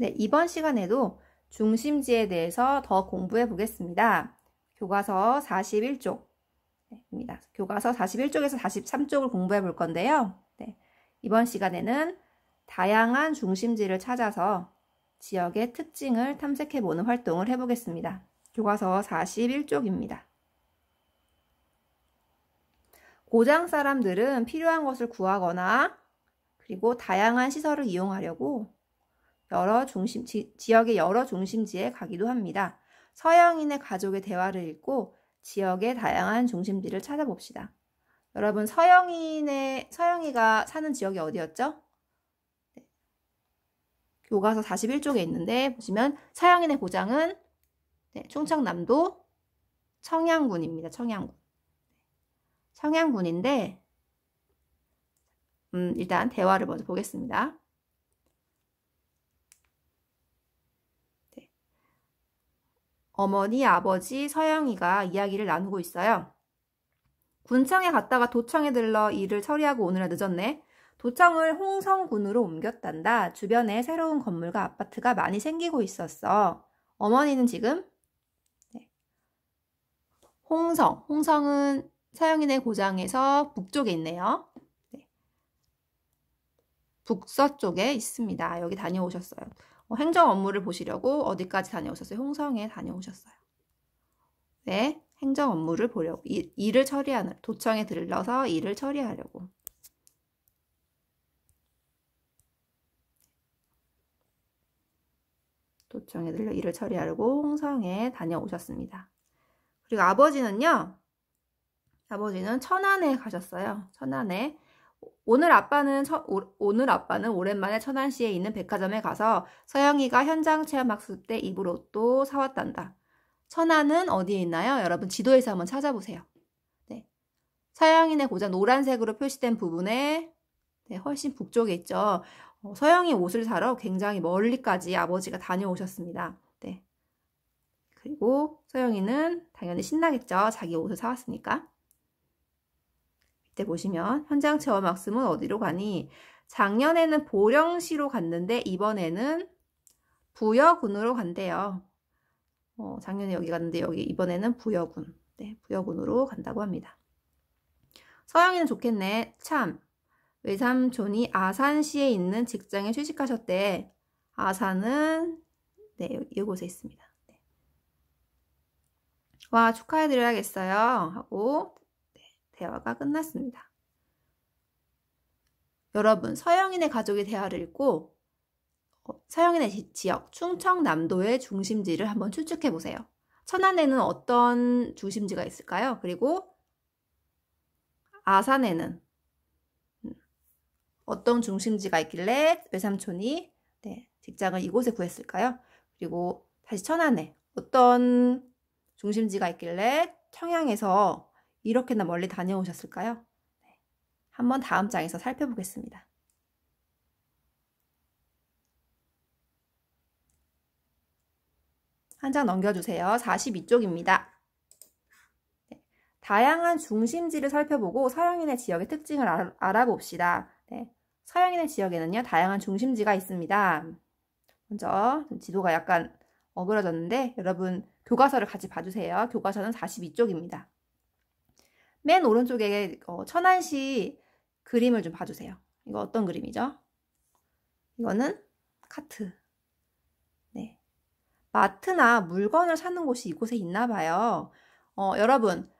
네, 이번 시간에도 중심지에 대해서 더 공부해 보겠습니다. 교과서 41쪽입니다. 교과서 41쪽에서 43쪽을 공부해 볼 건데요. 네, 이번 시간에는 다양한 중심지를 찾아서 지역의 특징을 탐색해 보는 활동을 해보겠습니다. 교과서 41쪽입니다. 고장 사람들은 필요한 것을 구하거나 그리고 다양한 시설을 이용하려고 지역의 여러 중심지에 가기도 합니다. 서영인의 가족의 대화를 읽고 지역의 다양한 중심지를 찾아봅시다. 여러분, 서영이가 사는 지역이 어디였죠? 네. 교과서 41쪽에 있는데 보시면 서영인의 고장은 충청남도 청양군입니다. 청양군인데 일단 대화를 먼저 보겠습니다. 어머니, 아버지, 서영이가 이야기를 나누고 있어요. 군청에 갔다가 도청에 들러 일을 처리하고 오느라 늦었네. 도청을 홍성군으로 옮겼단다. 주변에 새로운 건물과 아파트가 많이 생기고 있었어. 어머니는 지금 홍성은 서영인의 고장에서 북쪽에 있네요. 북서쪽에 있습니다. 여기 다녀오셨어요. 행정 업무를 보시려고 어디까지 다녀오셨어요? 홍성에 다녀오셨어요. 네, 행정 업무를 보려고 일을 처리하는 도청에 들러서 일을 처리하려고. 도청에 들러 일을 처리하려고 홍성에 다녀오셨습니다. 그리고 아버지는 천안에 가셨어요. 천안에. 오늘 아빠는 오랜만에 천안시에 있는 백화점에 가서 서영이가 현장 체험 학습 때 입을 옷도 사왔단다. 천안은 어디에 있나요? 여러분 지도에서 한번 찾아보세요. 네. 서영이네 고장 노란색으로 표시된 부분에 훨씬 북쪽에 있죠. 서영이 옷을 사러 굉장히 멀리까지 아버지가 다녀오셨습니다. 네. 그리고 서영이는 당연히 신나겠죠. 자기 옷을 사왔으니까. 이때 보시면 현장 체험 학습은 어디로 가니? 작년에는 보령시로 갔는데 이번에는 부여군으로 간대요. 작년에 여기 갔는데 이번에는 부여군. 네, 부여군으로 간다고 합니다. 서영이는 좋겠네. 참, 외삼촌이 아산시에 있는 직장에 취직하셨대. 아산은 이곳에 있습니다. 네. 와, 축하해드려야겠어요. 하고 대화가 끝났습니다. 여러분, 서영인의 가족의 대화를 읽고 서영인의 지역, 충청남도의 중심지를 한번 추측해 보세요. 천안에는 어떤 중심지가 있을까요? 그리고 아산에는 어떤 중심지가 있길래 외삼촌이 직장을 이곳에 구했을까요? 그리고 다시 천안에 어떤 중심지가 있길래 청양에서 이렇게나 멀리 다녀오셨을까요? 한번 다음 장에서 살펴보겠습니다. 한 장 넘겨주세요. 42쪽입니다. 다양한 중심지를 살펴보고 서영인의 지역의 특징을 알아봅시다. 서영인의 지역에는요, 다양한 중심지가 있습니다. 먼저 지도가 약간 어그러졌는데 여러분 교과서를 같이 봐주세요. 교과서는 42쪽입니다. 맨 오른쪽에 천안시 그림을 좀 봐주세요. 이거 어떤 그림이죠? 이거는 카트. 네. 마트나 물건을 사는 곳이 이곳에 있나 봐요. 여러분,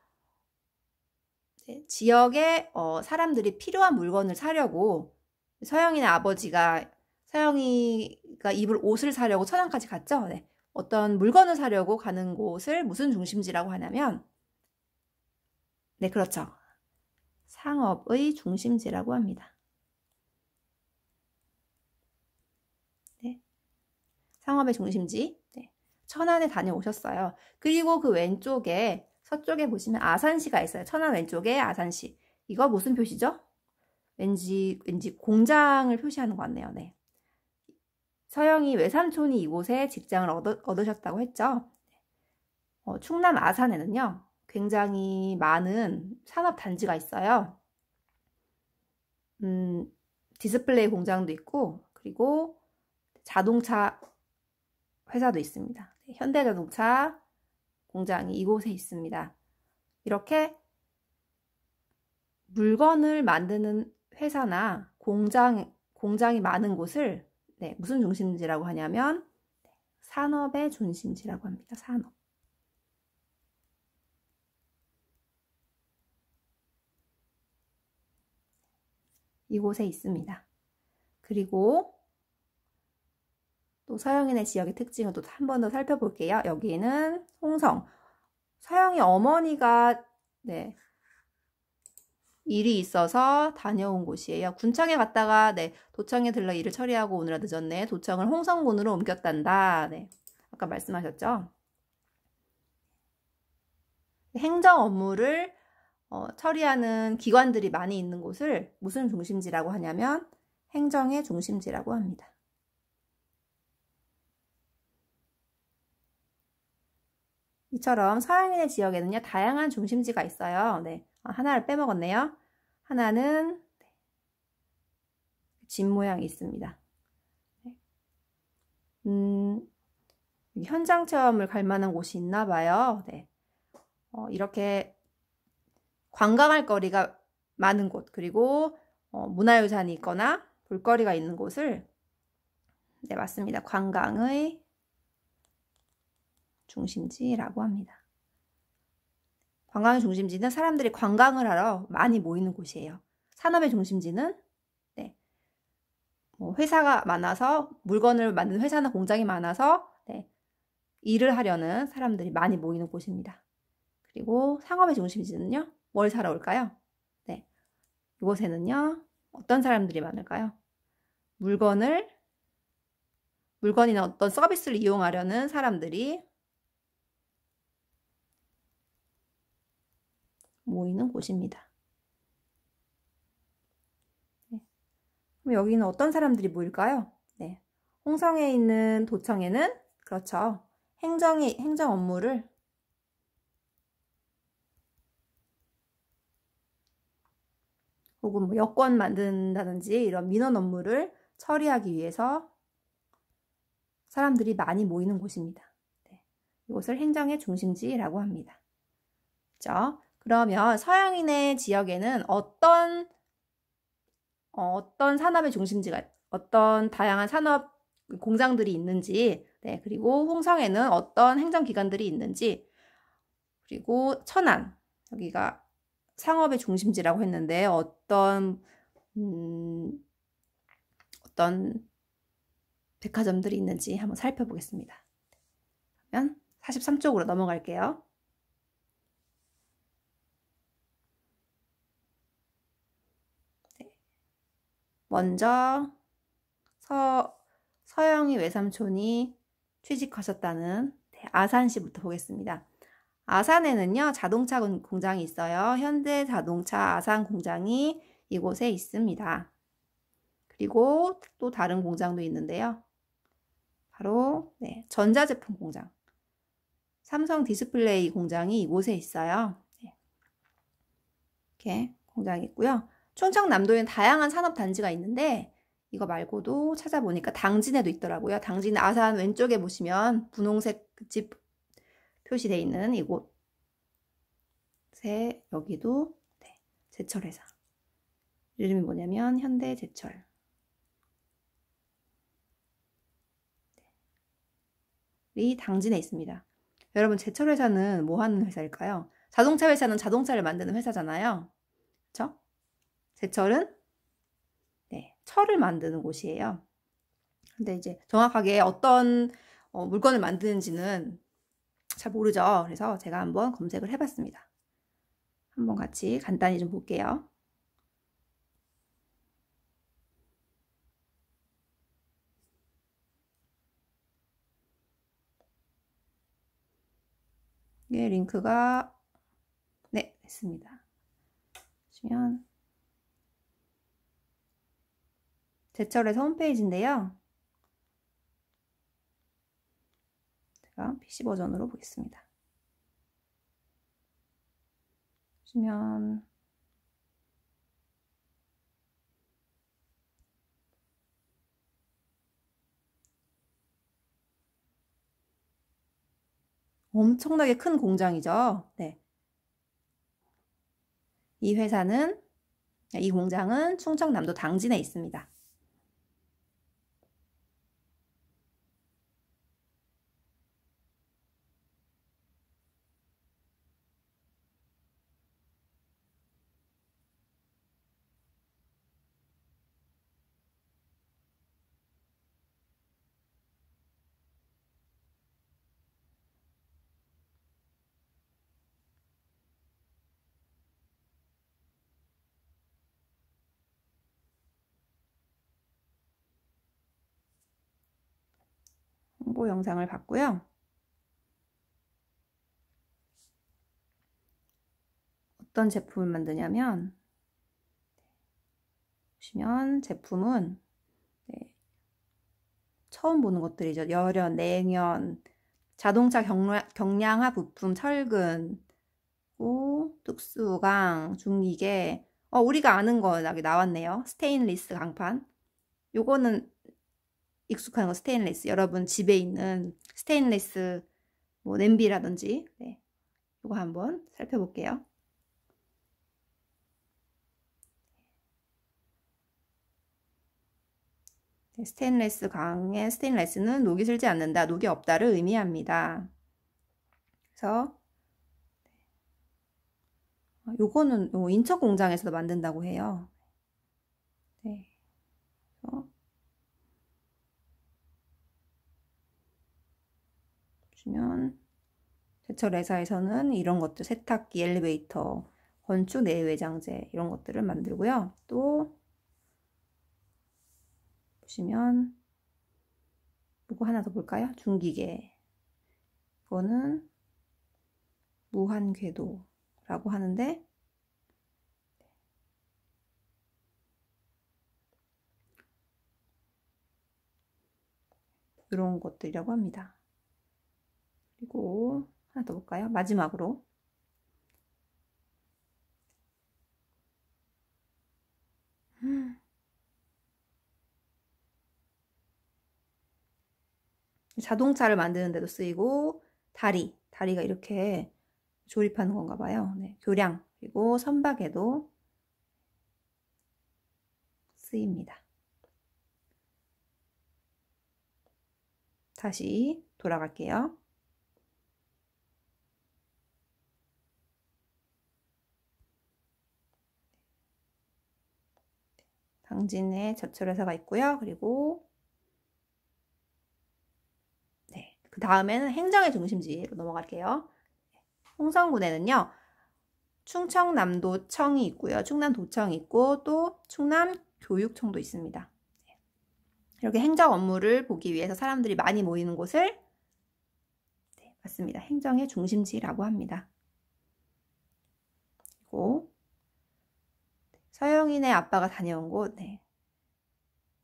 지역에 사람들이 필요한 물건을 사려고 서영이네 아버지가 서영이가 입을 옷을 사려고 천안까지 갔죠? 네. 어떤 물건을 사려고 가는 곳을 무슨 중심지라고 하냐면 네, 그렇죠. 상업의 중심지라고 합니다. 네. 상업의 중심지. 네. 천안에 다녀오셨어요. 그리고 그 왼쪽에, 서쪽에 보시면 아산시가 있어요. 천안 왼쪽에 아산시. 이거 무슨 표시죠? 왠지 공장을 표시하는 것 같네요. 네. 서영이 외삼촌이 이곳에 직장을 얻으셨다고 했죠. 충남 아산에는요. 굉장히 많은 산업단지가 있어요. 디스플레이 공장도 있고, 그리고 자동차 회사도 있습니다. 현대자동차 공장이 이곳에 있습니다. 이렇게 물건을 만드는 회사나 공장이 많은 곳을 무슨 중심지라고 하냐면 산업의 중심지라고 합니다. 산업. 이곳에 있습니다. 그리고 또 서영인의 지역의 특징을 또 한 번 더 살펴볼게요. 여기는 홍성. 서영이 어머니가 일이 있어서 다녀온 곳이에요. 군청에 갔다가 도청에 들러 일을 처리하고 오느라 늦었네. 도청을 홍성군으로 옮겼단다. 아까 말씀하셨죠? 행정 업무를 처리하는 기관들이 많이 있는 곳을 무슨 중심지라고 하냐면 행정의 중심지라고 합니다. 이처럼 서영인의 지역에는요, 다양한 중심지가 있어요. 하나를 빼먹었네요. 하나는 집 모양이 있습니다. 현장 체험을 갈 만한 곳이 있나 봐요. 이렇게 관광할 거리가 많은 곳, 그리고 문화유산이 있거나 볼거리가 있는 곳을 맞습니다. 관광의 중심지라고 합니다. 관광의 중심지는 사람들이 관광을 하러 많이 모이는 곳이에요. 산업의 중심지는 회사가 많아서 물건을 만드는 회사나 공장이 많아서 일을 하려는 사람들이 많이 모이는 곳입니다. 그리고 상업의 중심지는요. 뭘 사러 올까요? 이곳에는요. 어떤 사람들이 많을까요? 물건이나 어떤 서비스를 이용하려는 사람들이 모이는 곳입니다. 그럼 여기는 어떤 사람들이 모일까요? 홍성에 있는 도청에는 그렇죠. 행정 업무를 혹은 여권 만든다든지 이런 민원 업무를 처리하기 위해서 사람들이 많이 모이는 곳입니다. 이곳을 행정의 중심지라고 합니다. 그렇죠? 그러면 서영인의 지역에는 어떤 산업의 중심지가, 어떤 다양한 산업 공장들이 있는지, 그리고 홍성에는 어떤 행정기관들이 있는지, 그리고 천안, 여기가 상업의 중심지라고 했는데 어떤 백화점들이 있는지 한번 살펴보겠습니다. 그러면 43쪽으로 넘어갈게요. 먼저 서영이 외삼촌이 취직하셨다는 아산시부터 보겠습니다. 아산에는요, 자동차 공장이 있어요. 현대자동차 아산 공장이 이곳에 있습니다. 그리고 또 다른 공장도 있는데요. 바로 전자제품 공장. 삼성 디스플레이 공장이 이곳에 있어요. 이렇게 공장이 있고요. 충청남도에는 다양한 산업단지가 있는데 이거 말고도 찾아보니까 당진에도 있더라고요. 당진 아산 왼쪽에 보시면 분홍색 집 표시되어 있는 이곳에 여기도 제철회사. 이름이 뭐냐면 현대제철. 이 당진에 있습니다. 여러분, 제철회사는 뭐 하는 회사일까요? 자동차 회사는 자동차를 만드는 회사잖아요. 그렇죠? 제철은 철을 만드는 곳이에요. 근데 이제 정확하게 어떤 물건을 만드는지는 잘 모르죠. 그래서 제가 한번 검색을 해봤습니다. 한번 같이 간단히 좀 볼게요. 예, 링크가 됐습니다. 보시면 제철에서 홈페이지인데요. 제가 PC 버전으로 보겠습니다. 보시면 엄청나게 큰 공장이죠. 네. 이 공장은 충청남도 당진에 있습니다. 홍보 영상을 봤고요. 어떤 제품을 만드냐면 보시면 제품은 처음 보는 것들이죠. 열연, 냉연, 자동차 경량화 부품, 철근, 특수강, 중기계. 우리가 아는 거 여기 나왔네요. 스테인리스 강판. 요거는 익숙한 거 스테인리스. 여러분 집에 있는 스테인리스 뭐 냄비라든지. 네. 요거 한번 살펴볼게요. 스테인리스 강의 스테인리스는 녹이 슬지 않는다, 녹이 없다를 의미합니다. 그래서 요거는 인천 공장에서도 만든다고 해요. 네. 보시면 제철 회사에서는 이런 것들, 세탁기, 엘리베이터, 건축 내외장재 이런 것들을 만들고요. 또 보시면 이거 하나 더 볼까요? 중기계. 이거는 무한궤도라고 하는데 이런 것들이라고 합니다. 그리고 하나 더 볼까요? 마지막으로 자동차를 만드는 데도 쓰이고 다리가 이렇게 조립하는 건가 봐요. 네, 교량 그리고 선박에도 쓰입니다. 다시 돌아갈게요. 당진에 제철회사가 있고요. 그리고 네, 그 다음에는 행정의 중심지로 넘어갈게요. 홍성군에는요, 충청남도청이 있고요. 충남도청이 있고 또 충남교육청도 있습니다. 이렇게 행정 업무를 보기 위해서 사람들이 많이 모이는 곳을 맞습니다. 행정의 중심지라고 합니다. 그리고 서영인의 아빠가 다녀온 곳,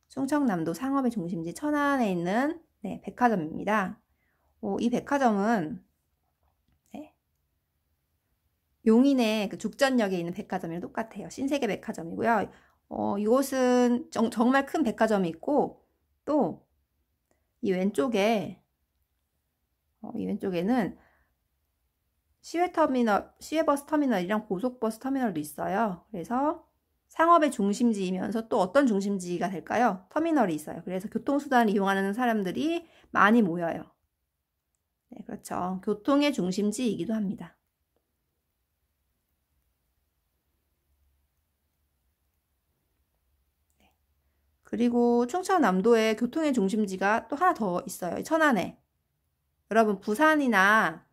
충청남도 상업의 중심지 천안에 있는 백화점입니다. 이 백화점은 용인의 그 죽전역에 있는 백화점이랑 똑같아요. 신세계 백화점이고요. 이곳은 정말 큰 백화점이 있고 또 이 왼쪽에는 시외버스 터미널이랑 고속버스 터미널도 있어요. 그래서 상업의 중심지이면서 또 어떤 중심지가 될까요? 터미널이 있어요. 그래서 교통수단을 이용하는 사람들이 많이 모여요. 네, 그렇죠. 교통의 중심지이기도 합니다. 그리고 충청남도에 교통의 중심지가 또 하나 더 있어요. 천안에. 여러분 부산이나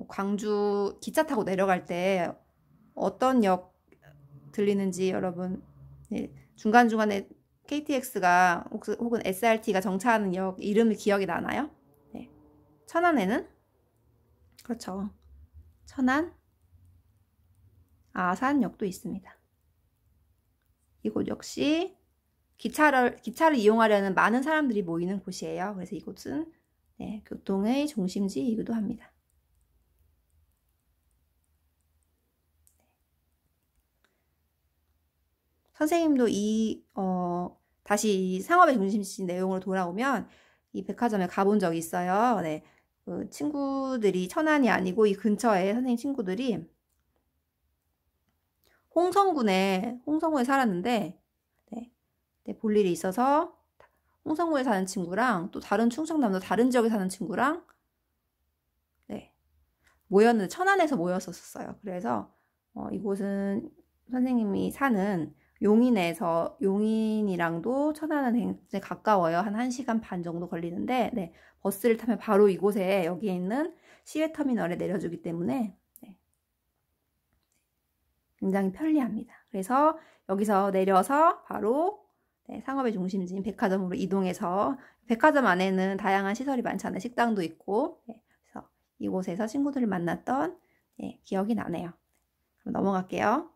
광주 기차 타고 내려갈 때 어떤 역 들리는지 여러분 중간중간에 KTX가 혹은 SRT가 정차하는 역 이름이 기억이 나나요? 네. 천안에는 그렇죠. 천안 아산역도 있습니다. 이곳 역시 기차를 이용하려는 많은 사람들이 모이는 곳이에요. 그래서 이곳은 교통의 중심지이기도 합니다. 선생님도 다시 상업의 중심지 내용으로 돌아오면 이 백화점에 가본 적이 있어요. 네. 그 친구들이 천안이 아니고 이 근처에 선생님 친구들이 홍성군에 살았는데 네, 네, 볼 일이 있어서 홍성군에 사는 친구랑 또 다른 충청남도 다른 지역에 사는 친구랑 네, 모였는데 천안에서 모였었어요. 그래서 이곳은 선생님이 사는 용인이랑도 천안은 굉장히 가까워요. 한 1시간 반 정도 걸리는데 네, 버스를 타면 바로 이곳에 여기에 있는 시외터미널에 내려주기 때문에 네, 굉장히 편리합니다. 그래서 여기서 내려서 바로 네, 상업의 중심지인 백화점으로 이동해서 백화점 안에는 다양한 시설이 많잖아요. 식당도 있고 네, 그래서 이곳에서 친구들을 만났던 네, 기억이 나네요. 그럼 넘어갈게요.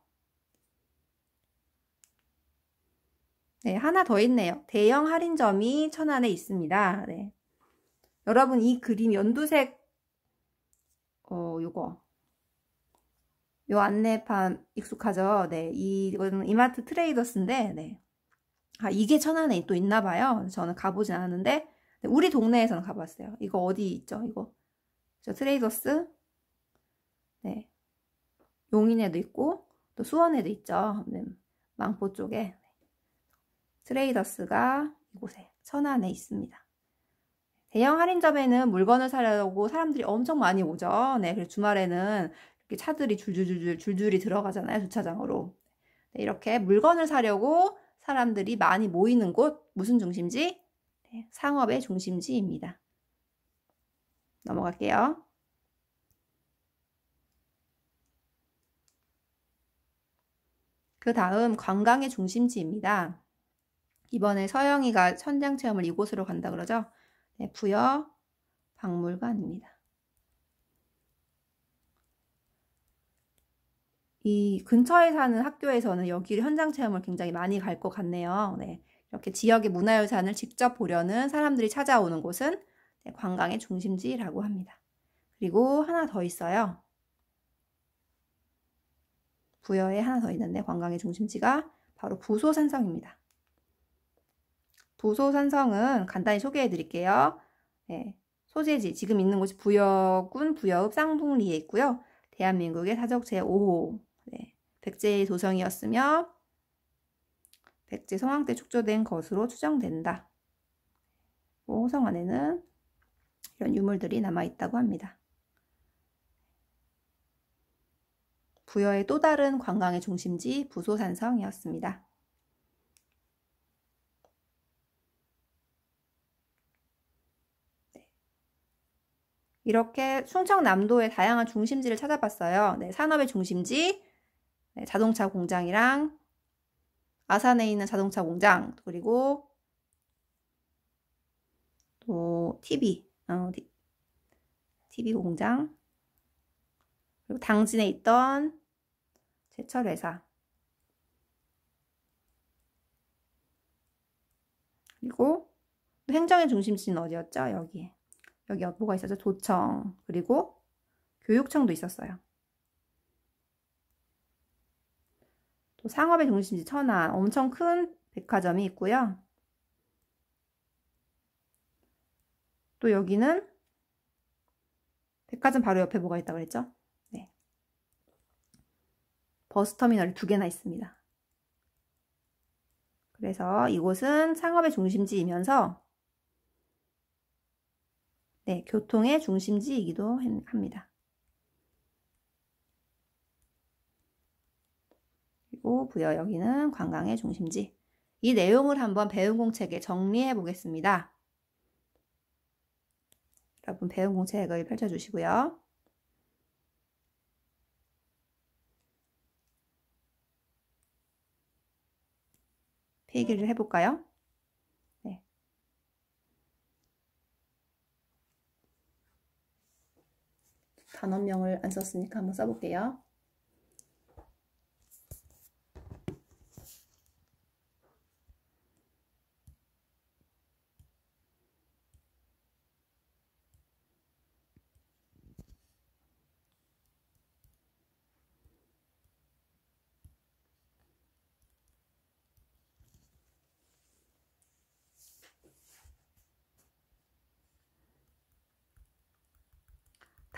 네, 하나 더 있네요. 대형 할인점이 천안에 있습니다. 네. 여러분 이 그림 연두색 요거 요 안내판 익숙하죠? 네, 이거는 이마트 트레이더스인데 네. 아, 이게 천안에 또 있나 봐요. 저는 가보진 않았는데 네, 우리 동네에서는 가봤어요. 이거 어디 있죠? 이거 저 트레이더스 네, 용인에도 있고 또 수원에도 있죠. 네, 망포 쪽에 트레이더스가 이곳에 천안에 있습니다. 대형 할인점에는 물건을 사려고 사람들이 엄청 많이 오죠. 네, 그래서 주말에는 이렇게 차들이 줄줄이 들어가잖아요. 주차장으로. 네, 이렇게 물건을 사려고 사람들이 많이 모이는 곳, 무슨 중심지? 네, 상업의 중심지입니다. 넘어갈게요. 그 다음 관광의 중심지입니다. 이번에 서영이가 현장 체험을 이곳으로 간다 그러죠? 네, 부여 박물관입니다. 이 근처에 사는 학교에서는 여기 현장 체험을 굉장히 많이 갈 것 같네요. 네, 이렇게 지역의 문화유산을 직접 보려는 사람들이 찾아오는 곳은 네, 관광의 중심지라고 합니다. 그리고 하나 더 있어요. 부여에 하나 더 있는데 관광의 중심지가 바로 부소산성입니다. 부소산성은 간단히 소개해 드릴게요. 네, 소재지 지금 있는 곳이 부여군 부여읍 쌍북리에 있고요. 대한민국의 사적 제5호 네, 백제의 도성이었으며 백제 성왕 때 축조된 것으로 추정된다. 성 안에는 이런 유물들이 남아있다고 합니다. 부여의 또 다른 관광의 중심지 부소산성이었습니다. 이렇게 충청남도의 다양한 중심지를 찾아봤어요. 네, 산업의 중심지, 네, 자동차 공장이랑 아산에 있는 자동차 공장, 그리고 또 TV 공장, 그리고 당진에 있던 제철회사, 그리고 행정의 중심지는 어디였죠? 여기 뭐가 있었죠? 도청, 그리고 교육청도 있었어요. 또 상업의 중심지 천안, 엄청 큰 백화점이 있고요. 또 여기는 백화점 바로 옆에 뭐가 있다고 그랬죠? 네. 버스터미널이 2개나 있습니다. 그래서 이곳은 상업의 중심지이면서 네, 교통의 중심지이기도 합니다. 그리고 부여 여기는 관광의 중심지. 이 내용을 한번 배운 공책에 정리해 보겠습니다. 여러분 배운 공책을 펼쳐주시고요. 필기를 해볼까요? 네. 단원명을 안 썼으니까 한번 써볼게요.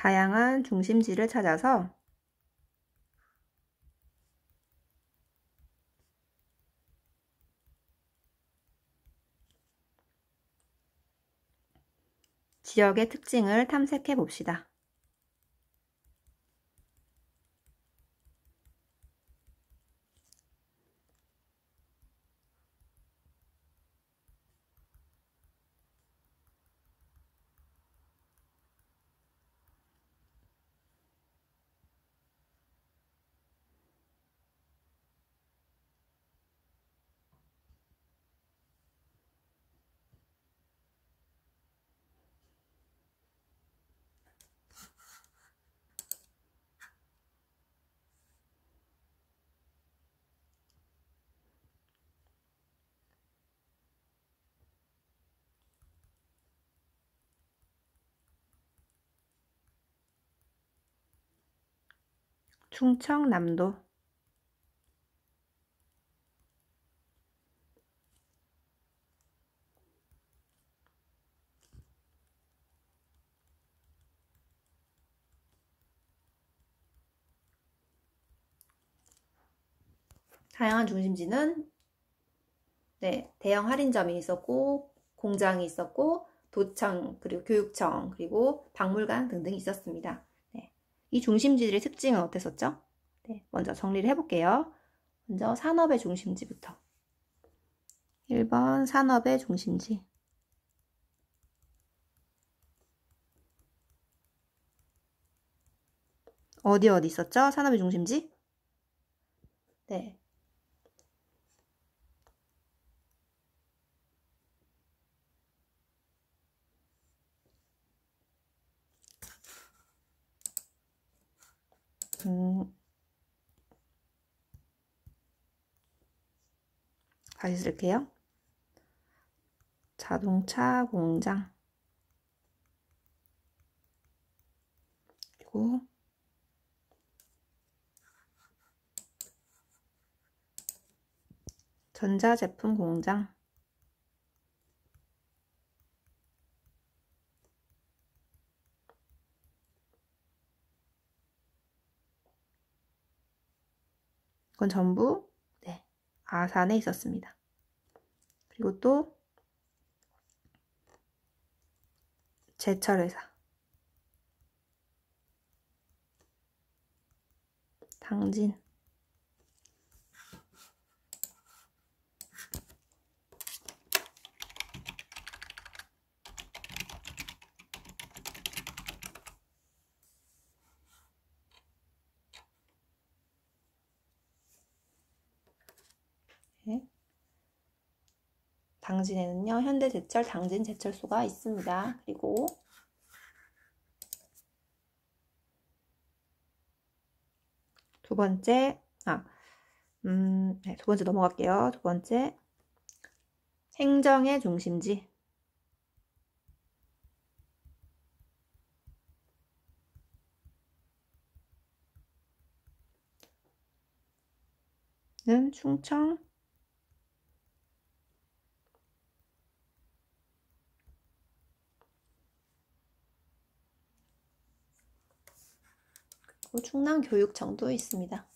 다양한 중심지를 찾아서 지역의 특징을 탐색해 봅시다. 충청남도 다양한 중심지는 대형 할인점이 있었고 공장이 있었고 도청 그리고 교육청 그리고 박물관 등등이 있었습니다. 이 중심지들의 특징은 어땠었죠? 먼저 정리를 해볼게요. 먼저 산업의 중심지부터 1번 산업의 중심지 어디 있었죠? 산업의 중심지? 네. 다시 쓸게요. 자동차 공장 그리고 전자제품 공장 이건 전부 아산에 있었습니다. 그리고 또 제철회사 당진 당진에는요 현대제철 당진 제철소가 있습니다. 그리고 두 번째 두 번째 넘어갈게요. 두 번째 행정의 중심지 는 충청 그리고 충남교육청도 있습니다.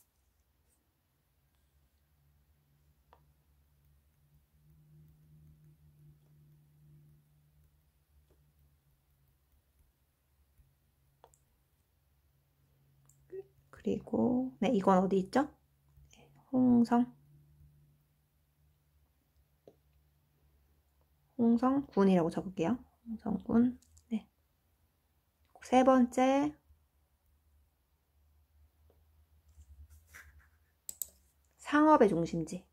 그리고 이건 어디 있죠? 홍성군이라고 적을게요. 홍성군. 세 번째 상업의 중심지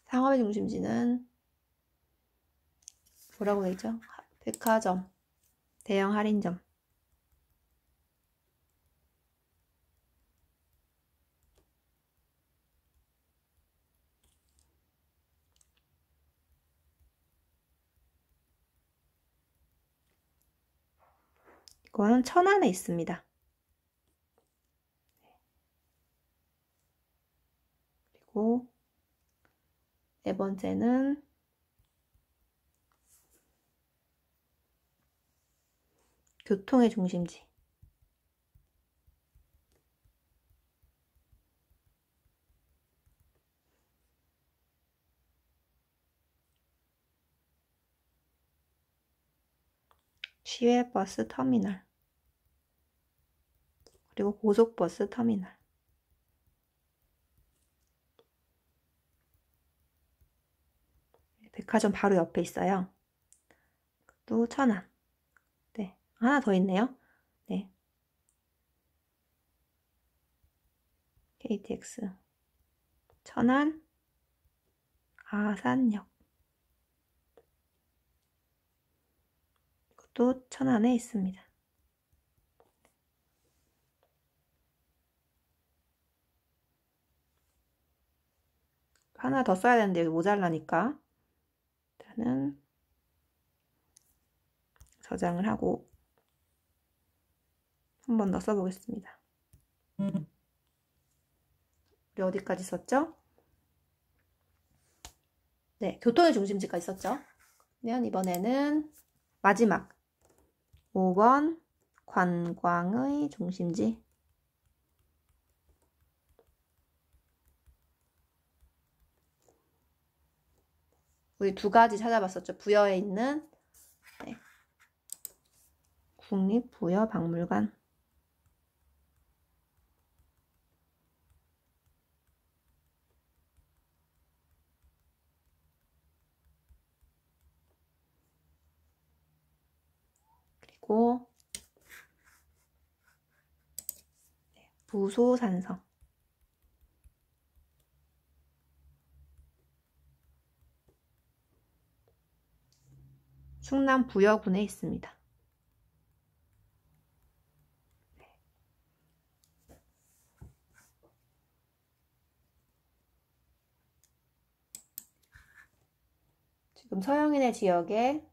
상업의 중심지는 뭐라고 되죠? 백화점, 대형 할인점 이거는 천안에 있습니다. 그리고 네 번째는 교통의 중심지. 시외버스 터미널. 그리고 고속버스 터미널. 백화점 바로 옆에 있어요. 또 천안. 네, 하나 더 있네요. 네, KTX 천안 아산역. 이것도 천안에 있습니다. 하나 더 써야 되는데 여기 모자라니까 일단은 저장을 하고 한 번 더 써보겠습니다. 우리 어디까지 썼죠? 네, 교통의 중심지까지 썼죠. 그러면 이번에는 마지막 5번 관광의 중심지. 우리 두 가지 찾아봤었죠. 부여에 있는 네. 국립부여박물관. 그리고 부소산성. 충남 부여군에 있습니다. 지금 서영인의 지역에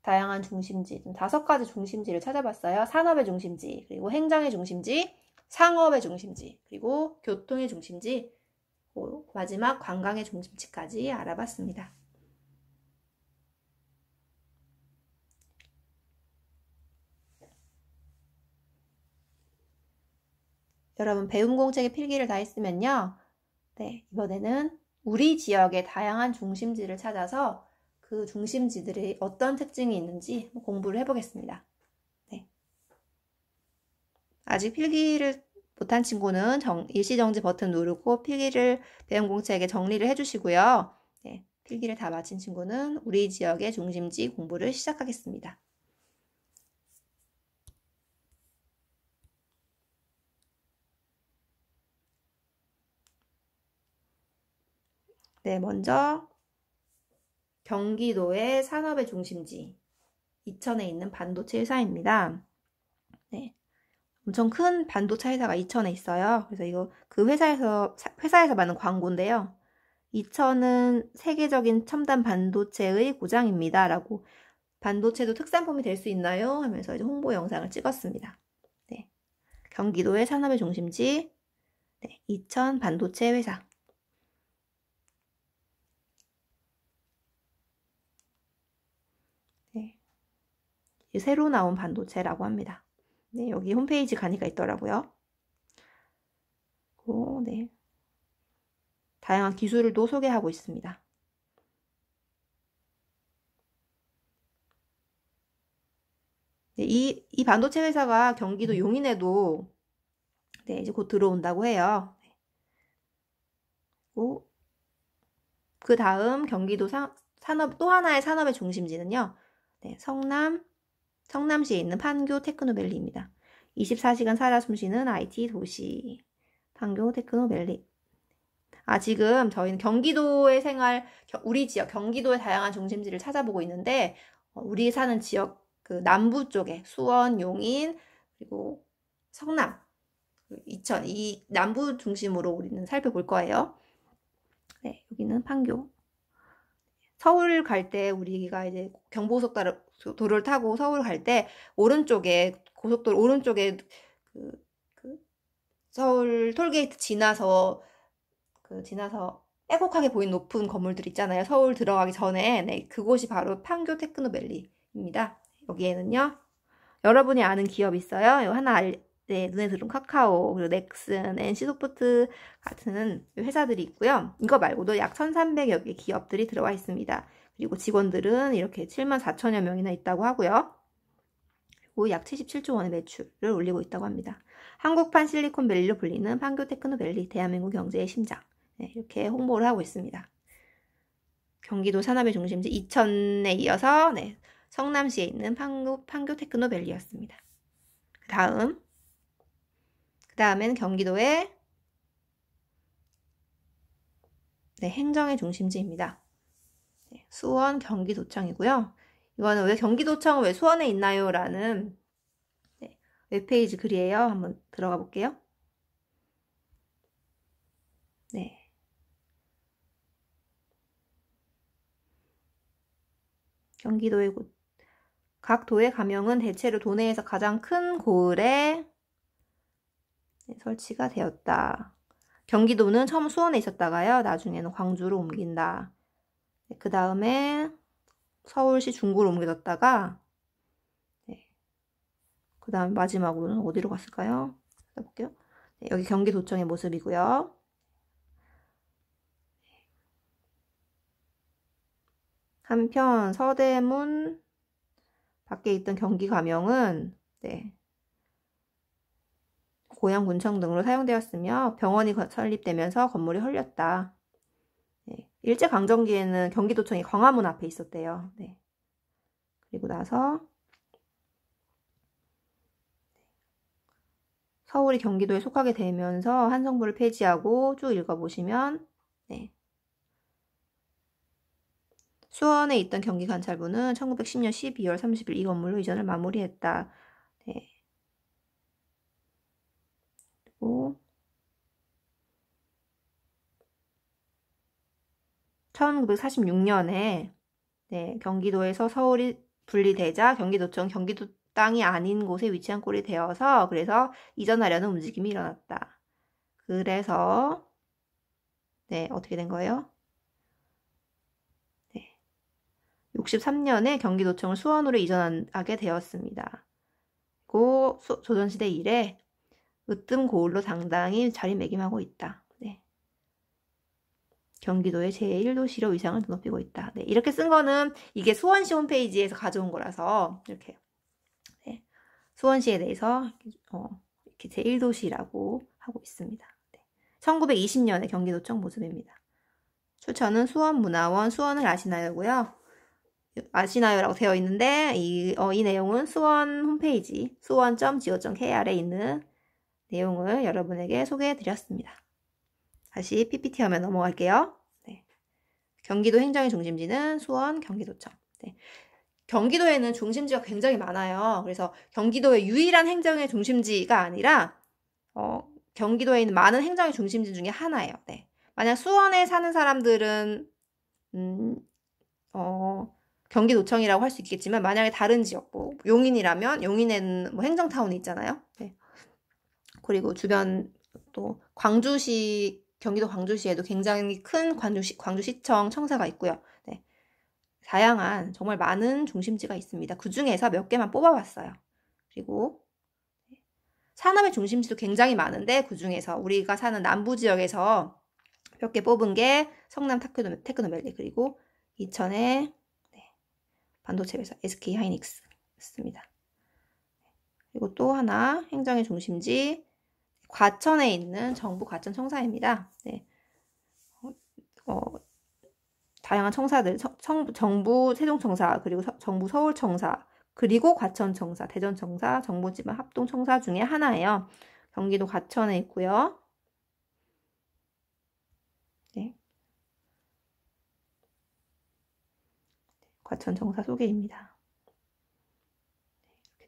다양한 중심지, 5가지 중심지를 찾아봤어요. 산업의 중심지, 그리고 행정의 중심지, 상업의 중심지, 그리고 교통의 중심지, 그리고 마지막 관광의 중심지까지 알아봤습니다. 여러분 배움 공책에 필기를 다 했으면요. 네, 이번에는 우리 지역의 다양한 중심지를 찾아서 그 중심지들이 어떤 특징이 있는지 공부를 해보겠습니다. 네. 아직 필기를 못한 친구는 일시정지 버튼 누르고 필기를 배움 공책에 정리를 해주시고요. 네, 필기를 다 마친 친구는 우리 지역의 중심지 공부를 시작하겠습니다. 네, 먼저 경기도의 산업의 중심지, 이천에 있는 반도체 회사입니다. 네, 엄청 큰 반도체 회사가 이천에 있어요. 그래서 이거 그 회사에서 받는 광고인데요. 이천은 세계적인 첨단 반도체의 고장입니다. 라고 반도체도 특산품이 될 수 있나요? 하면서 이제 홍보 영상을 찍었습니다. 네, 경기도의 산업의 중심지, 네, 이천 반도체 회사. 네, 새로 나온 반도체라고 합니다. 네, 여기 홈페이지 가니까 있더라고요. 네, 다양한 기술도 소개하고 있습니다. 네, 이 반도체 회사가 경기도 용인에도 네, 이제 곧 들어온다고 해요. 그 다음 경기도 산업, 또 하나의 산업의 중심지는요. 네, 성남시에 있는 판교 테크노밸리입니다. 24시간 살아 숨쉬는 IT 도시. 판교 테크노밸리. 지금 저희는 경기도의 우리 지역, 경기도의 다양한 중심지를 찾아보고 있는데, 우리 사는 지역, 그 남부 쪽에 수원, 용인, 그리고 성남, 이천, 이 남부 중심으로 우리는 살펴볼 거예요. 네, 여기는 판교. 서울 갈 때 우리가 이제 경부고속도로를 타고 서울 갈 때 오른쪽에 고속도로 오른쪽에 그 서울 톨게이트 지나서 빼곡하게 보이는 높은 건물들 있잖아요. 서울 들어가기 전에 네, 그곳이 바로 판교 테크노밸리입니다. 여기에는요. 여러분이 아는 기업 있어요? 이거 하나 네, 눈에 들어온 카카오, 그리고 넥슨, NC소프트 같은 회사들이 있고요. 이거 말고도 약 1,300여 개 기업들이 들어와 있습니다. 그리고 직원들은 이렇게 74,000여 명이나 있다고 하고요. 그리고 약 77조 원의 매출을 올리고 있다고 합니다. 한국판 실리콘밸리로 불리는 판교 테크노밸리, 대한민국 경제의 심장. 네, 이렇게 홍보를 하고 있습니다. 경기도 산업의 중심지 이천에 이어서 네, 성남시에 있는 판교 테크노밸리였습니다. 그 다음에는 경기도의 네, 행정의 중심지입니다. 네, 수원 경기도청이고요. 이거는 왜 경기도청은 왜 수원에 있나요? 라는 네, 웹페이지 글이에요. 한번 들어가 볼게요. 네. 경기도의 각 도의 가명은 대체로 도내에서 가장 큰 고을에 네, 설치가 되었다. 경기도는 처음 수원에 있었다가요. 나중에는 광주로 옮긴다. 네, 그 다음에 서울시 중구로 옮겨졌다가 네, 그 다음에 마지막으로는 어디로 갔을까요? 볼게요. 네, 여기 경기도청의 모습이고요. 한편 서대문 밖에 있던 경기 가명은 네, 고양군청 등으로 사용되었으며 병원이 설립되면서 건물이 헐렸다. 네, 일제강점기에는 경기도청이 광화문 앞에 있었대요. 네. 그리고 나서 서울이 경기도에 속하게 되면서 한성부를 폐지하고 쭉 읽어보시면 네. 수원에 있던 경기관찰부는 1910년 12월 30일 이 건물로 이전을 마무리했다. 네. 그리고 1946년에 네, 경기도에서 서울이 분리되자 경기도청 경기도 땅이 아닌 곳에 위치한 꼴이 되어서 그래서 이전하려는 움직임이 일어났다. 그래서 네, 어떻게 된 거예요? 네. 63년에 경기도청을 수원으로 이전하게 되었습니다. 그리고 조선시대 이래 으뜸 고을로 당당히 자리매김하고 있다. 네. 경기도의 제1도시로 위상을 높이고 있다. 네, 이렇게 쓴 거는 이게 수원시 홈페이지에서 가져온 거라서 이렇게 네, 수원시에 대해서 이렇게 제1도시라고 하고 있습니다. 네, 1920년의 경기도청 모습입니다. 추천은 수원문화원 수원을 아시나요고요. 아시나요라고 되어 있는데 이 내용은 수원 홈페이지 수원.go.kr에 있는 내용을 여러분에게 소개해 드렸습니다. 다시 PPT 화면 넘어갈게요. 네. 경기도 행정의 중심지는 수원 경기도청. 네. 경기도에는 중심지가 굉장히 많아요. 그래서 경기도의 유일한 행정의 중심지가 아니라 경기도에 있는 많은 행정의 중심지 중에 하나예요. 네. 만약 수원에 사는 사람들은 경기도청이라고 할 수 있겠지만 만약에 다른 지역, 뭐 용인이라면 용인에는 뭐 행정타운이 있잖아요. 네. 그리고 주변 또 경기도 광주시에도 굉장히 큰 광주시청 청사가 있고요. 네. 다양한 정말 많은 중심지가 있습니다. 그 중에서 몇 개만 뽑아봤어요. 그리고 산업의 중심지도 굉장히 많은데 그 중에서 우리가 사는 남부 지역에서 몇 개 뽑은 게 성남 테크노밸리 그리고 이천의 반도체 회사 SK 하이닉스였습니다. 그리고 또 하나 행정의 중심지 과천에 있는 정부 과천청사입니다. 네. 다양한 청사들, 정부 세종청사, 그리고 정부 서울청사, 그리고 과천청사, 대전청사, 정부지방 합동청사 중에 하나예요. 경기도 과천에 있고요. 네. 과천청사 소개입니다.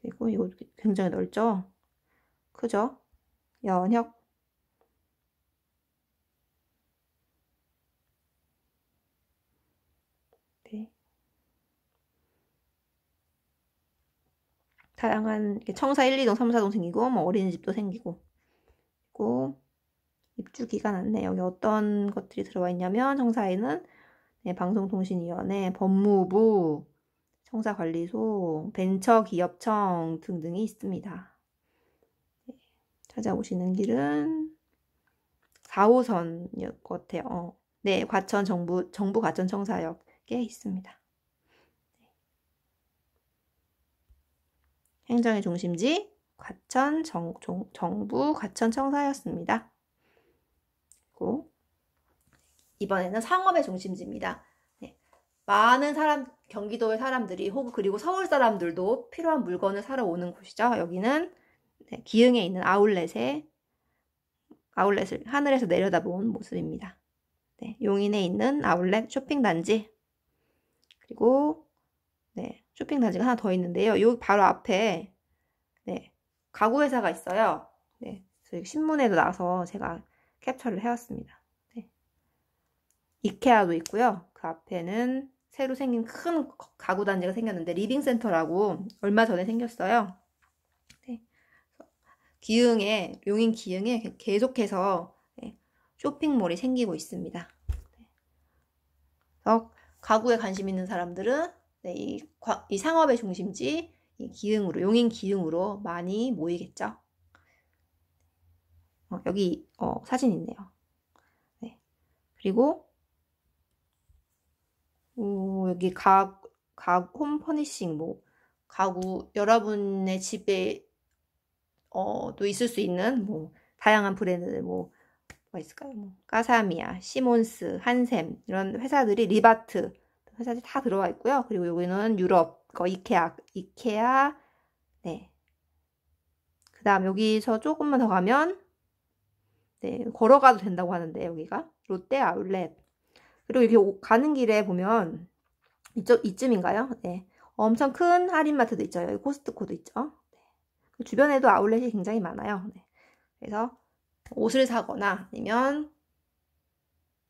그리고 이거 굉장히 넓죠? 크죠? 연혁 네. 다양한 청사 1, 2동, 3, 4동 생기고 뭐 어린이집도 생기고 그리고 입주 기간 안내 여기 어떤 것들이 들어와 있냐면 청사에는 네, 방송통신위원회, 법무부, 청사관리소, 벤처기업청 등등이 있습니다. 찾아오시는 길은 4호선일 것 같아요. 네, 과천 정부 과천청사역에 있습니다. 행정의 중심지 과천 정부 과천청사였습니다. 그리고 이번에는 상업의 중심지입니다. 네, 많은 경기도의 사람들이 그리고 서울 사람들도 필요한 물건을 사러 오는 곳이죠. 여기는 네, 기흥에 있는 아울렛을 하늘에서 내려다본 모습입니다. 네, 용인에 있는 아울렛 쇼핑단지, 그리고 네, 쇼핑단지가 하나 더 있는데요. 여기 바로 앞에 네, 가구회사가 있어요. 네, 그래서 신문에도 나와서 제가 캡처를 해왔습니다. 네. 이케아도 있고요. 그 앞에는 새로 생긴 큰 가구단지가 생겼는데 리빙센터라고 얼마 전에 생겼어요. 네. 용인 기흥에 계속해서 네, 쇼핑몰이 생기고 있습니다. 네. 그래서 가구에 관심 있는 사람들은 네, 이 상업의 중심지 용인 기흥으로 많이 모이겠죠. 여기 사진 있네요. 네. 그리고 여기 홈 퍼니싱 가구 여러분의 집에 또 있을 수 있는 다양한 브랜드들 뭐가 있을까요? 까사미아, 시몬스, 한샘 이런 회사들이 리바트 회사들이 다 들어와 있고요. 그리고 여기는 유럽 이케아 네. 그다음 여기서 조금만 더 가면 네, 걸어가도 된다고 하는데 여기가 롯데 아울렛. 그리고 이렇게 가는 길에 보면 이쯤인가요? 네. 엄청 큰 할인마트도 있죠. 여기 코스트코도 있죠. 네. 주변에도 아울렛이 굉장히 많아요. 네. 그래서 옷을 사거나 아니면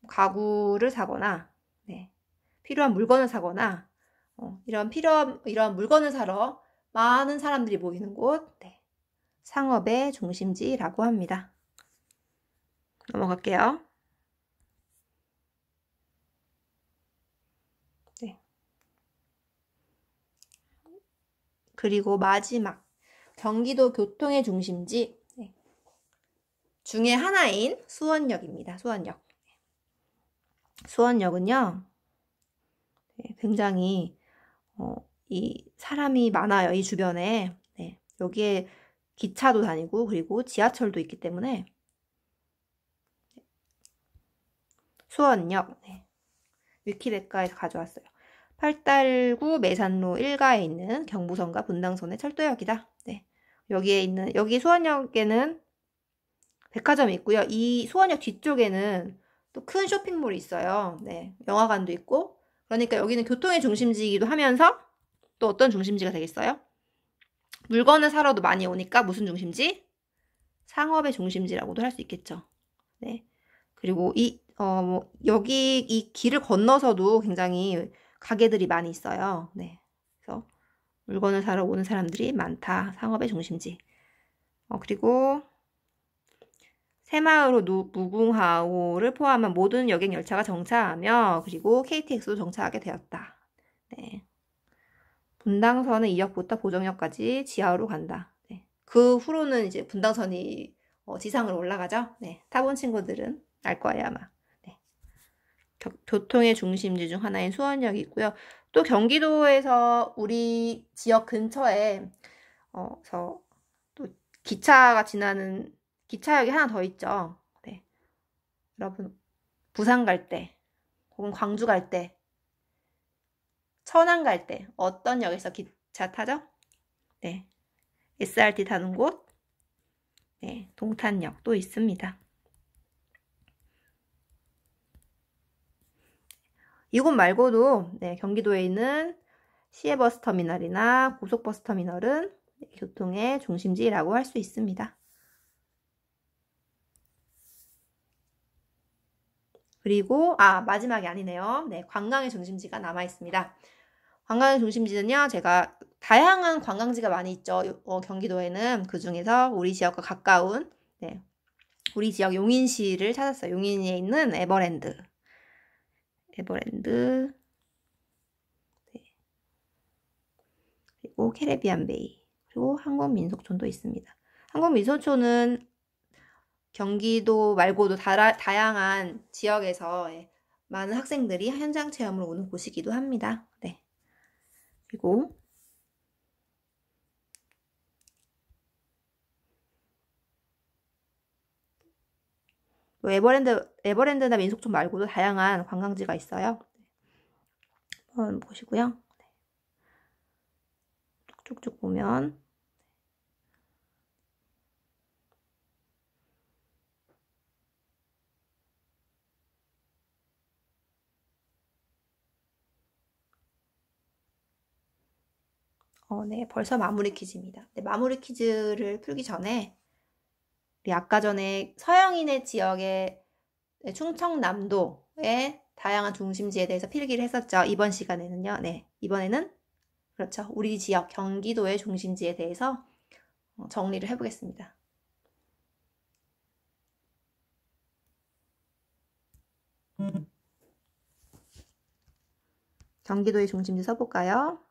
가구를 사거나 네. 필요한 물건을 사거나 이런 물건을 사러 많은 사람들이 모이는 곳 네. 상업의 중심지라고 합니다. 넘어갈게요. 네. 그리고 마지막 경기도 교통의 중심지 네. 중에 하나인 수원역입니다. 수원역은요 네, 굉장히 이 사람이 많아요. 이 주변에 네. 여기에 기차도 다니고 그리고 지하철도 있기 때문에 수원역 네. 위키백과에서 가져왔어요. 팔달구 매산로 1가에 있는 경부선과 분당선의 철도역이다. 네. 여기 수원역에는 백화점이 있고요. 이 수원역 뒤쪽에는 또 큰 쇼핑몰이 있어요. 네. 영화관도 있고. 그러니까 여기는 교통의 중심지이기도 하면서 또 어떤 중심지가 되겠어요? 물건을 사러도 많이 오니까 무슨 중심지? 상업의 중심지라고도 할 수 있겠죠. 네. 그리고 여기 이 길을 건너서도 굉장히 가게들이 많이 있어요. 네. 그래서 물건을 사러 오는 사람들이 많다. 상업의 중심지. 그리고 새마을호 무궁화호를 포함한 모든 여객 열차가 정차하며 그리고 KTX도 정차하게 되었다. 네. 분당선은 2역부터 보정역까지 지하로 간다. 네. 그 후로는 이제 분당선이 지상으로 올라가죠. 네. 타본 친구들은 알 거예요 아마. 네. 교통의 중심지 중 하나인 수원역이 있고요. 또 경기도에서 우리 지역 근처에 또 기차가 지나는 기차역이 하나 더 있죠. 네. 여러분 부산 갈 때 혹은 광주 갈 때 천안 갈 때 어떤 역에서 기차 타죠? 네. SRT 타는 곳 네, 동탄역도 있습니다. 이곳 말고도 네, 경기도에 있는 시외버스 터미널이나 고속버스 터미널은 교통의 중심지라고 할 수 있습니다. 그리고 마지막이 아니네요. 네, 관광의 중심지가 남아 있습니다. 관광의 중심지는요, 제가 다양한 관광지가 많이 있죠. 경기도에는 그 중에서 우리 지역과 가까운 네, 우리 지역 용인시를 찾았어요. 용인에 있는 에버랜드. 네. 그리고 캐리비안 베이, 그리고 한국민속촌도 있습니다. 한국민속촌은 경기도 말고도 다양한 지역에서 많은 학생들이 현장 체험을 오는 곳이기도 합니다. 네. 그리고 에버랜드나 민속촌 말고도 다양한 관광지가 있어요. 한번 보시고요. 쭉쭉 보면 네, 벌써 마무리 퀴즈입니다. 네, 마무리 퀴즈를 풀기 전에 우리 아까 전에 서영인의 지역의 충청남도의 다양한 중심지에 대해서 필기를 했었죠. 이번 시간에는요. 네, 이번에는 그렇죠. 우리 지역 경기도의 중심지에 대해서 정리를 해보겠습니다. 경기도의 중심지 써볼까요?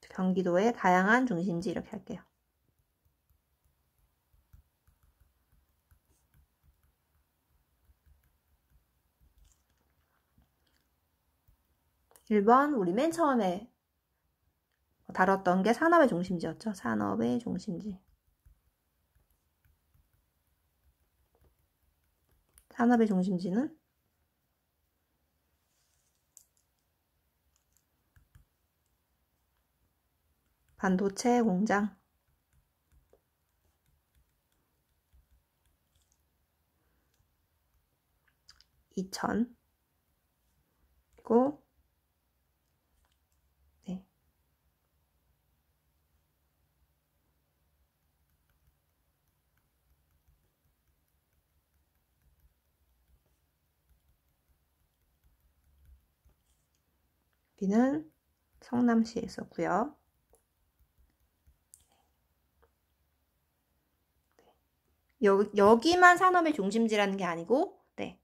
경기도의 다양한 중심지 이렇게 할게요. 1번 우리 맨 처음에 다뤘던 게 산업의 중심지였죠. 산업의 중심지. 산업의 중심지는 반도체 공장, 이천, 그리고 네. 여기는 성남시에 있었고요. 여기만 산업의 중심지라는 게 아니고 네.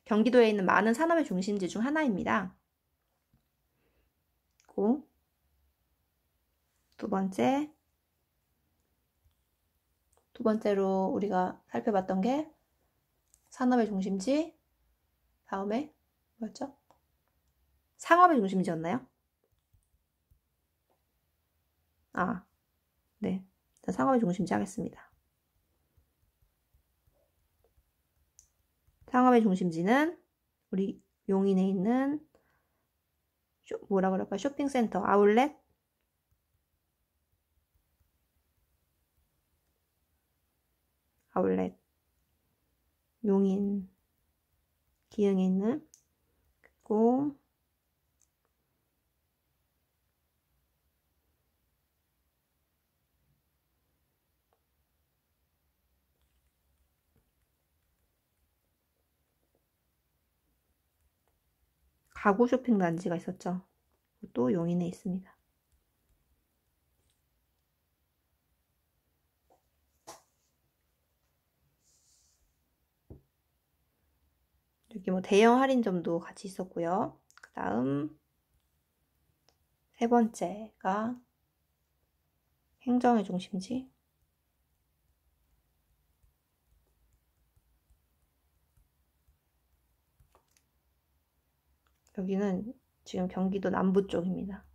경기도에 있는 많은 산업의 중심지 중 하나입니다. 그리고 두 번째로 우리가 살펴봤던 게 산업의 중심지, 다음에 뭐였죠? 상업의 중심지였나요? 네. 상업의 중심지 하겠습니다. 상업의 중심지는 우리 용인에 있는 뭐라 그럴까? 쇼핑센터, 아울렛, 용인, 기흥에 있는, 그리고 가구 쇼핑 단지가 있었죠. 또 용인에 있습니다. 여기 뭐 대형 할인점도 같이 있었고요. 그 다음 세 번째가 행정의 중심지. 여기는 지금 경기도 남부 쪽입니다.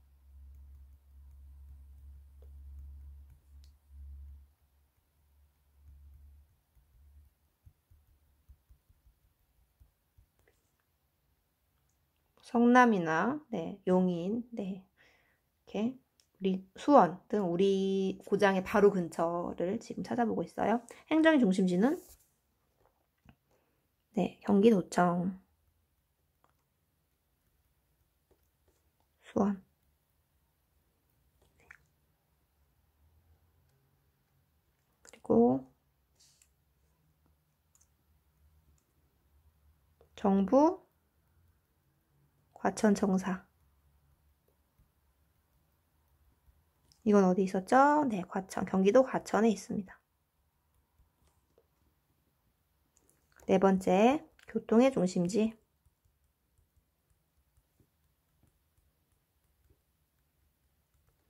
성남이나 네, 용인, 네, 이렇게 우리 수원 등 우리 고장의 바로 근처를 지금 찾아보고 있어요. 행정의 중심지는 네, 경기도청. 수원. 그리고 정부 과천청사. 이건 어디 있었죠? 네, 과천, 경기도 과천에 있습니다. 네 번째, 교통의 중심지.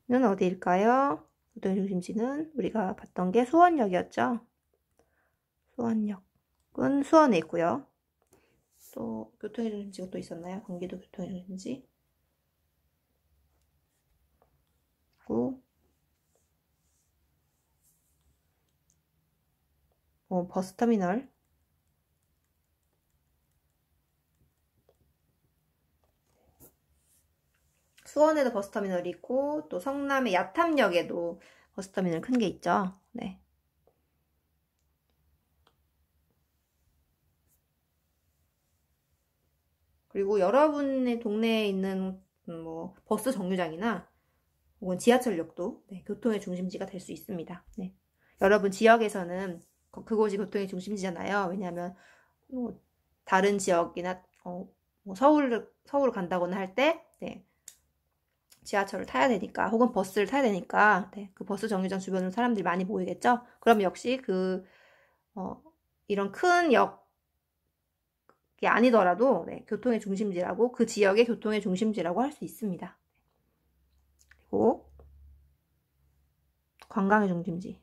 는 어디일까요? 교통의 중심지는 우리가 봤던 게 수원역이었죠. 수원역은 수원에 있고요. 또 교통의 중심지가 또 있었나요? 경기도 교통의 중심지. 그리고 버스터미널. 수원에도 버스터미널이 있고 또 성남의 야탐역에도 버스터미널 큰 게 있죠. 네. 그리고 여러분의 동네에 있는 뭐 버스 정류장이나 혹은 지하철역도 네, 교통의 중심지가 될 수 있습니다. 네. 여러분 지역에서는 그곳이 교통의 중심지잖아요. 왜냐하면 뭐 다른 지역이나 뭐 서울 간다거나 할 때 네, 지하철을 타야 되니까 혹은 버스를 타야 되니까 네, 그 버스 정류장 주변으로 사람들이 많이 모이겠죠. 그럼 역시 이런 큰 역이 아니더라도 네, 교통의 중심지라고 그 지역의 교통의 중심지라고 할 수 있습니다. 그리고 관광의 중심지.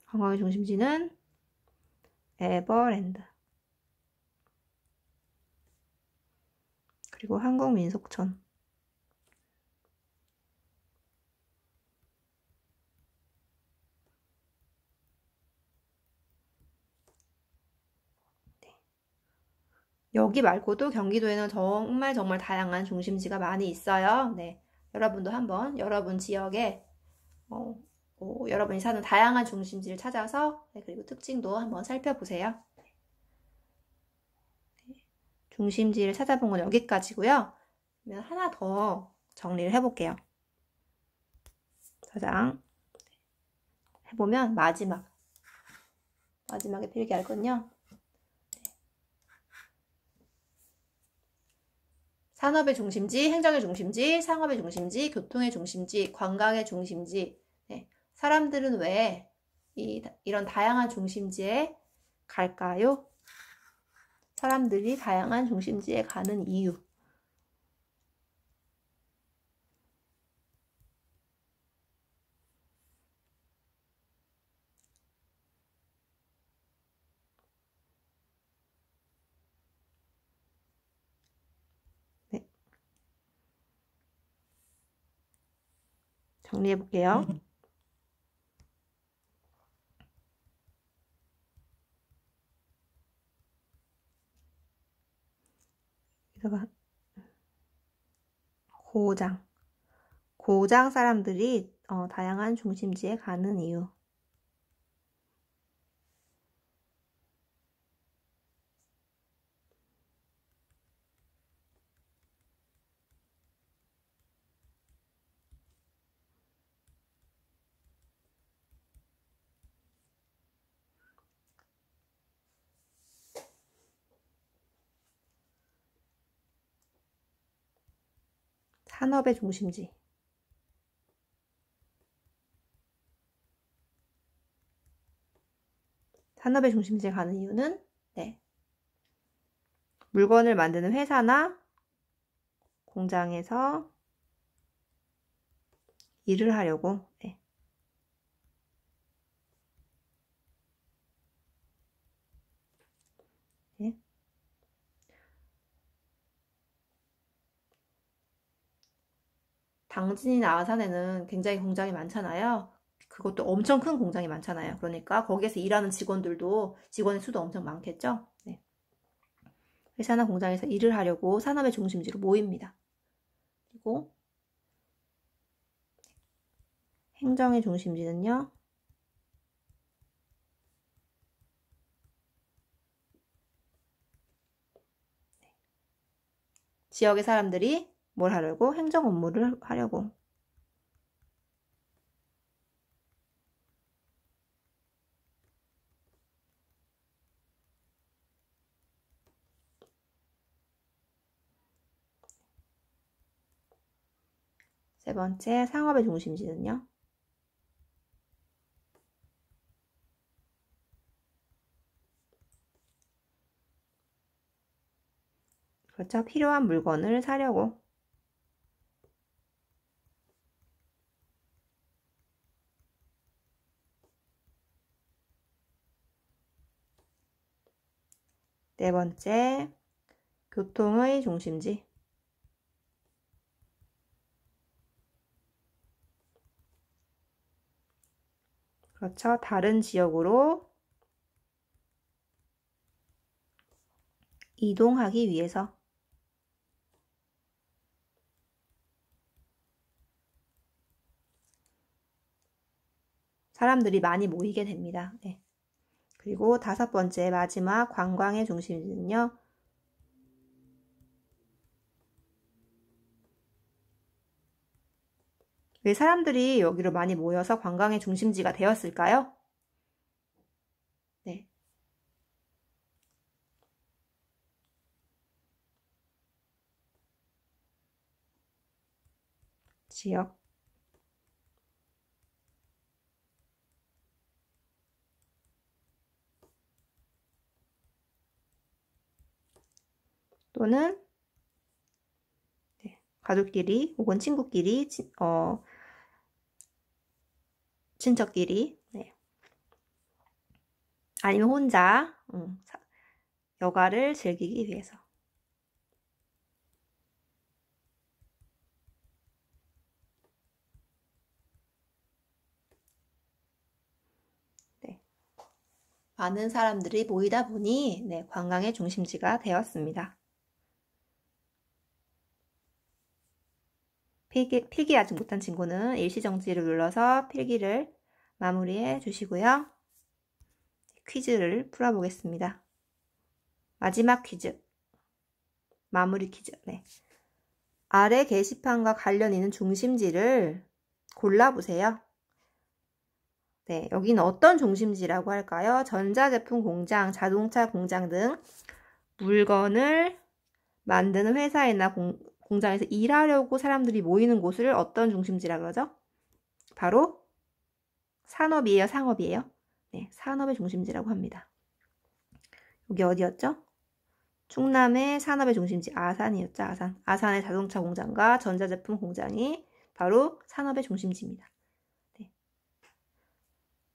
관광의 중심지는 에버랜드. 그리고 한국민속촌. 네. 여기 말고도 경기도에는 정말 다양한 중심지가 많이 있어요. 네. 여러분도 한번 여러분 지역에 여러분이 사는 다양한 중심지를 찾아서 네, 그리고 특징도 한번 살펴보세요. 네. 중심지를 찾아본 건 여기까지고요. 그러면 하나 더 정리를 해볼게요. 가장 해보면 마지막에 필기할 건요. 산업의 중심지, 행정의 중심지, 상업의 중심지, 교통의 중심지, 관광의 중심지. 네. 사람들은 왜 이런 다양한 중심지에 갈까요? 사람들이 다양한 중심지에 가는 이유. 네. 정리해 볼게요. 여기다가 고장 사람들이 다양한 중심지에 가는 이유. 산업의 중심지. 산업의 중심지에 가는 이유는 네. 물건을 만드는 회사나 공장에서 일을 하려고 네. 네. 당진이나 아산에는 굉장히 공장이 많잖아요. 그것도 엄청 큰 공장이 많잖아요. 그러니까 거기에서 일하는 직원의 수도 엄청 많겠죠. 네. 회사나 공장에서 일을 하려고 산업의 중심지로 모입니다. 그리고 행정의 중심지는요. 지역의 사람들이 뭘 하려고? 행정 업무를 하려고. 세 번째, 상업의 중심지는요? 그렇죠. 필요한 물건을 사려고. 네 번째, 교통의 중심지. 그렇죠. 다른 지역으로 이동하기 위해서. 사람들이 많이 모이게 됩니다. 네. 그리고 다섯 번째, 마지막 관광의 중심지는요. 왜 사람들이 여기로 많이 모여서 관광의 중심지가 되었을까요? 네. 지역. 또는 네, 가족끼리 혹은 친구끼리, 친척끼리, 네. 아니면 혼자 여가를 즐기기 위해서. 네. 많은 사람들이 모이다 보니 네, 관광의 중심지가 되었습니다. 필기 아직 못한 친구는 일시정지를 눌러서 필기를 마무리해 주시고요. 퀴즈를 풀어보겠습니다. 마지막 퀴즈. 마무리 퀴즈. 네. 아래 게시판과 관련 있는 중심지를 골라보세요. 네, 여기는 어떤 중심지라고 할까요? 전자제품 공장, 자동차 공장 등 물건을 만드는 회사이나 공장에서 일하려고 사람들이 모이는 곳을 어떤 중심지라 그러죠? 바로 산업이에요, 상업이에요? 네, 산업의 중심지라고 합니다. 여기 어디였죠? 충남의 산업의 중심지 아산이었죠, 아산. 아산의 자동차 공장과 전자제품 공장이 바로 산업의 중심지입니다. 네.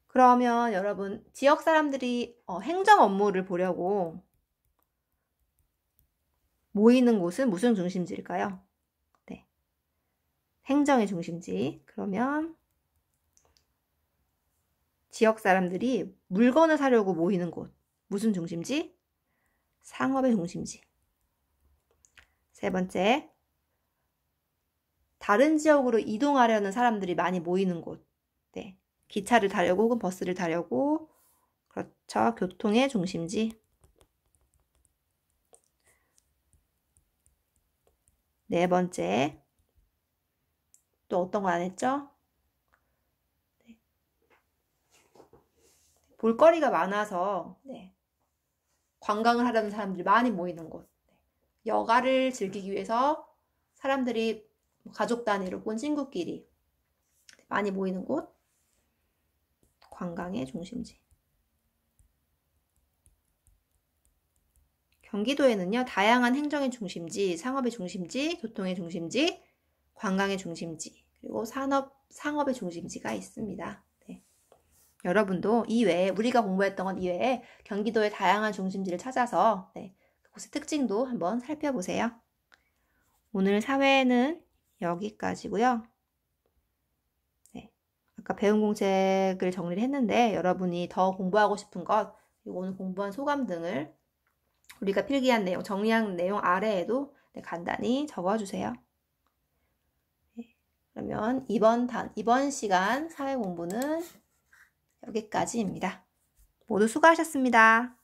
그러면 여러분, 지역 사람들이 행정 업무를 보려고 모이는 곳은 무슨 중심지일까요? 네. 행정의 중심지. 그러면 지역 사람들이 물건을 사려고 모이는 곳. 무슨 중심지? 상업의 중심지. 세 번째, 다른 지역으로 이동하려는 사람들이 많이 모이는 곳. 네. 기차를 타려고 혹은 버스를 타려고. 그렇죠. 교통의 중심지. 네 번째, 또 어떤 거 안 했죠? 네. 볼거리가 많아서 네. 관광을 하려는 사람들이 많이 모이는 곳. 여가를 즐기기 위해서 사람들이 가족 단위로 혹은 친구끼리 많이 모이는 곳. 관광의 중심지. 경기도에는요, 다양한 행정의 중심지, 상업의 중심지, 교통의 중심지, 관광의 중심지, 그리고 상업의 중심지가 있습니다. 네. 여러분도 이외에, 우리가 공부했던 것 이외에 경기도의 다양한 중심지를 찾아서 네, 그곳의 특징도 한번 살펴보세요. 오늘 사회는 여기까지고요. 네. 아까 배운 공책을 정리를 했는데 여러분이 더 공부하고 싶은 것, 그리고 오늘 공부한 소감 등을 우리가 필기한 내용, 정리한 내용 아래에도 네, 간단히 적어주세요. 네, 그러면 이번 시간 사회 공부는 여기까지입니다. 모두 수고하셨습니다.